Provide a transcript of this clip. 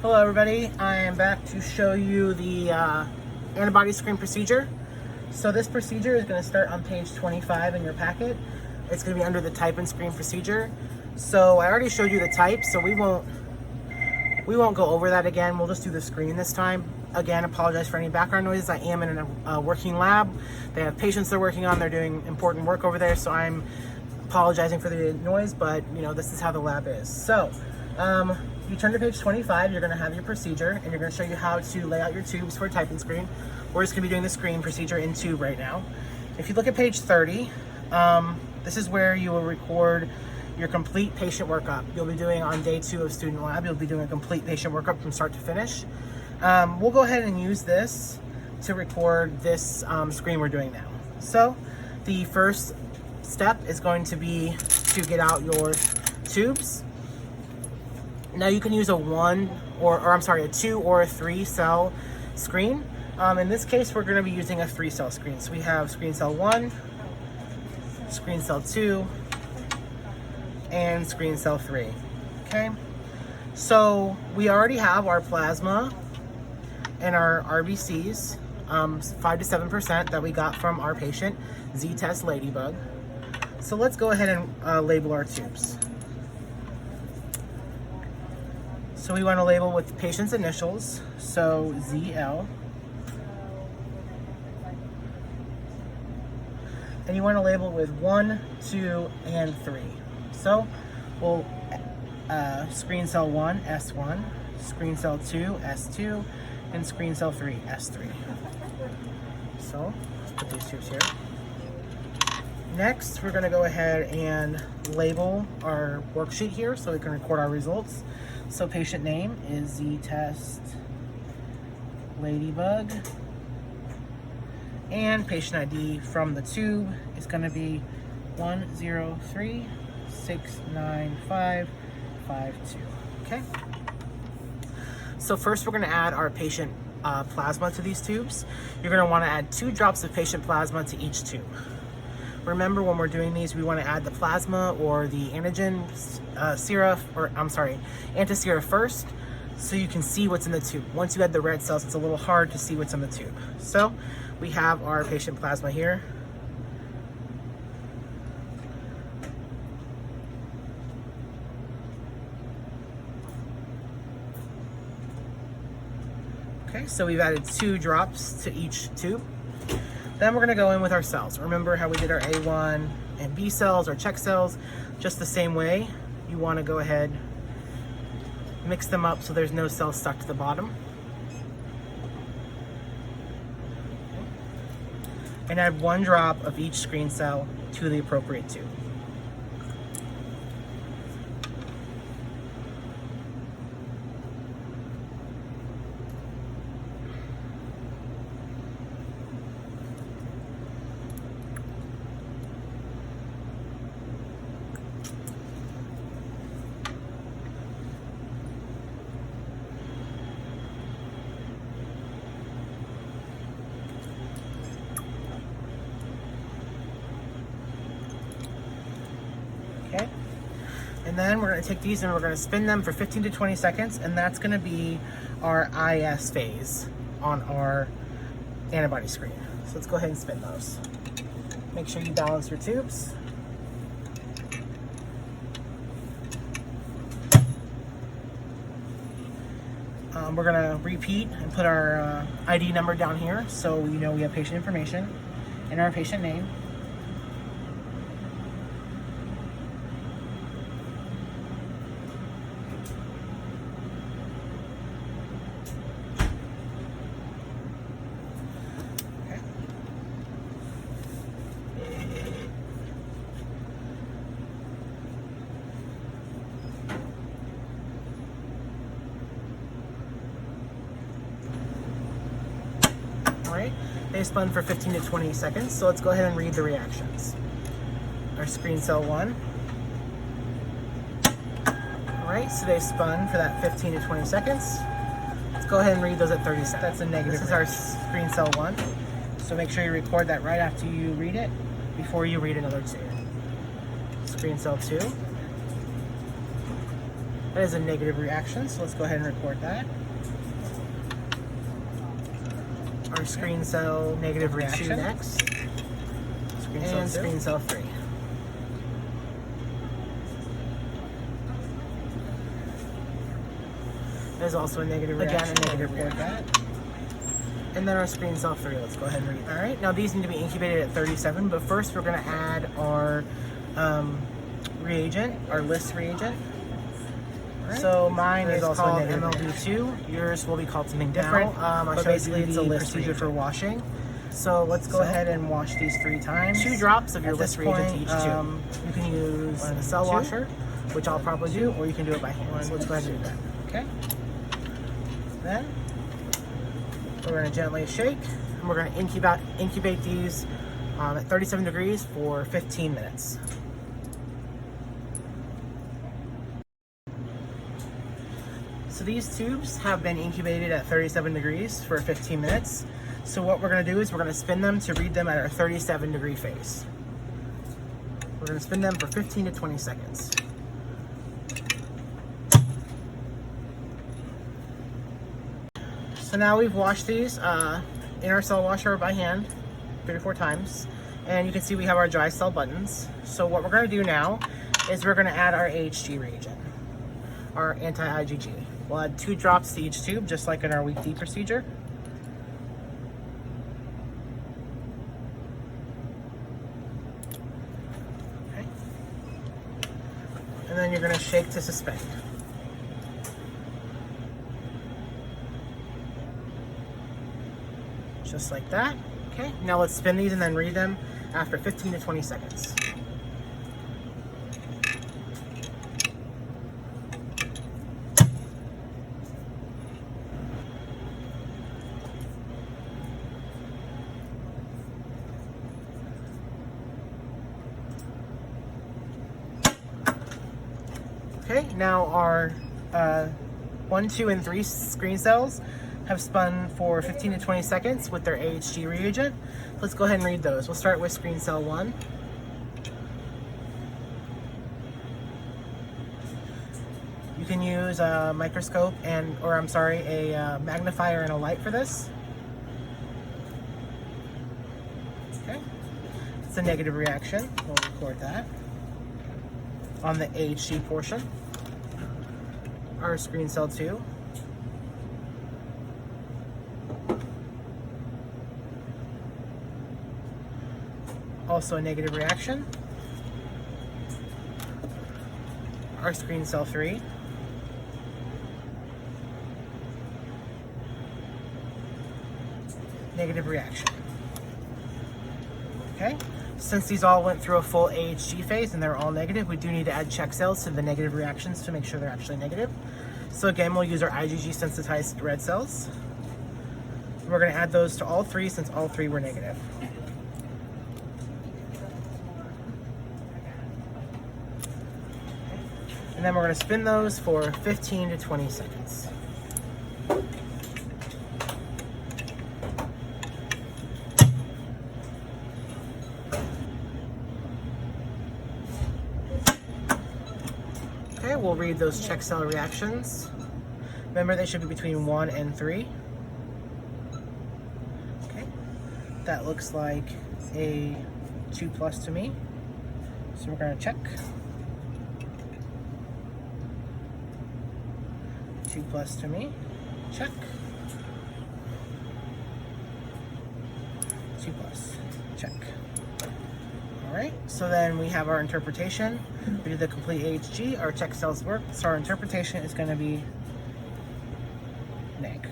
Hello everybody, I am back to show you the antibody screen procedure. So this procedure is going to start on page 25 in your packet. It's going to be under the type and screen procedure. So I already showed you the type, so we won't go over that again. We'll just do the screen this time. Again, apologize for any background noises. I am in a working lab. They have patients they're working on. They're doing important work over there, so I'm apologizing for the noise, but you know, this is how the lab is. So you turn to page 25, you're going to have your procedure, and you're going to show you how to lay out your tubes for type and screen. We're just going to be doing the screen procedure in tube right now. If you look at page 30, this is where you will record your complete patient workup. You'll be doing on day 2 of student lab, you'll be doing a complete patient workup from start to finish. We'll go ahead and use this to record this screen we're doing now. So the first step is going to be to get out your tubes. Now you can use a 2 or a 3 cell screen. In this case, we're going to be using a 3 cell screen. So we have screen cell 1, screen cell 2, and screen cell 3. Okay. So we already have our plasma and our RBCs, 5 to 7% that we got from our patient Z-test Ladybug. So let's go ahead and label our tubes. So we want to label with the patient's initials, so ZL. And you want to label with 1, 2, and 3. So we'll screen cell 1, S1, screen cell 2, S2, and screen cell 3, S3. So let's put these tubes here. Next, we're going to go ahead and label our worksheet here so we can record our results. So patient name is Z-test Ladybug. And patient ID from the tube is going to be 103695552. Okay. So first we're going to add our patient plasma to these tubes. You're going to want to add 2 drops of patient plasma to each tube. Remember, when we're doing these, we want to add the plasma or the antigen antisera first, so you can see what's in the tube. Once you add the red cells, it's a little hard to see what's in the tube. So we have our patient plasma here. Okay, so we've added 2 drops to each tube. Then we're going to go in with our cells. Remember how we did our A1 and B cells or check cells? Just the same way. You want to go ahead, mix them up so there's no cells stuck to the bottom. And add 1 drop of each screen cell to the appropriate tube. Okay, and then we're going to take these and we're going to spin them for 15 to 20 seconds, and that's going to be our IS phase on our antibody screen. So let's go ahead and spin those. Make sure you balance your tubes. We're going to repeat and put our ID number down here so we know we have patient information and our patient name. Alright, they spun for 15 to 20 seconds, so let's go ahead and read the reactions. Our screen cell 1. Alright, so they spun for that 15 to 20 seconds. Let's go ahead and read those at 30 seconds. That's a negative. This is our screen cell 1. So make sure you record that right after you read it, before you read another 2. Screen cell 2. That is a negative reaction, so let's go ahead and record that. Our screen cell negative reaction. 2 next. And screen cell 3. There's also a negative reaction. Again, a negative reaction. And then our screen cell 3. Let's go ahead and read that. All right, now these need to be incubated at 37, but first we're going to add our reagent, our list reagent. Right. So mine is also called MLD2. Yours will be called something different. But basically it's a list procedure for washing. So let's go ahead and wash these 3 times. 2 drops of your list reagent to each tube. You can use a cell washer, which I'll probably do, or you can do it by hand. So let's go ahead and do that. Okay. Then we're going to gently shake, and we're going to incubate these at 37 degrees for 15 minutes. So these tubes have been incubated at 37 degrees for 15 minutes. So what we're going to do is we're going to spin them to read them at our 37 degree phase. We're going to spin them for 15 to 20 seconds. So now we've washed these in our cell washer by hand 3 to 4 times. And you can see we have our dry cell buttons. So what we're going to do now is we're going to add our AHG reagent, our anti-IgG. We'll add 2 drops to each tube, just like in our week D procedure. Okay. And then you're going to shake to suspend. Just like that. Okay, now let's spin these and then read them after 15 to 20 seconds. Okay, now our 1, 2, and 3 screen cells have spun for 15 to 20 seconds with their AHG reagent. Let's go ahead and read those. We'll start with screen cell 1. You can use a microscope a magnifier and a light for this. Okay, it's a negative reaction. We'll record that on the AHG portion. Our screen cell 2. Also a negative reaction. Our screen cell 3. Negative reaction. Okay, since these all went through a full AHG phase and they're all negative, we do need to add check cells to the negative reactions to make sure they're actually negative. So again, we'll use our IgG sensitized red cells. We're going to add those to all 3 since all 3 were negative. And then we're going to spin those for 15 to 20 seconds. Okay, we'll read those check cell reactions. Remember, they should be between 1 and 3. Okay, that looks like a 2+ to me. So we're going to check. 2+ to me, check. 2+, check. All right, so then we have our interpretation. We did the complete AHG, our check cells work, so our interpretation is going to be neg.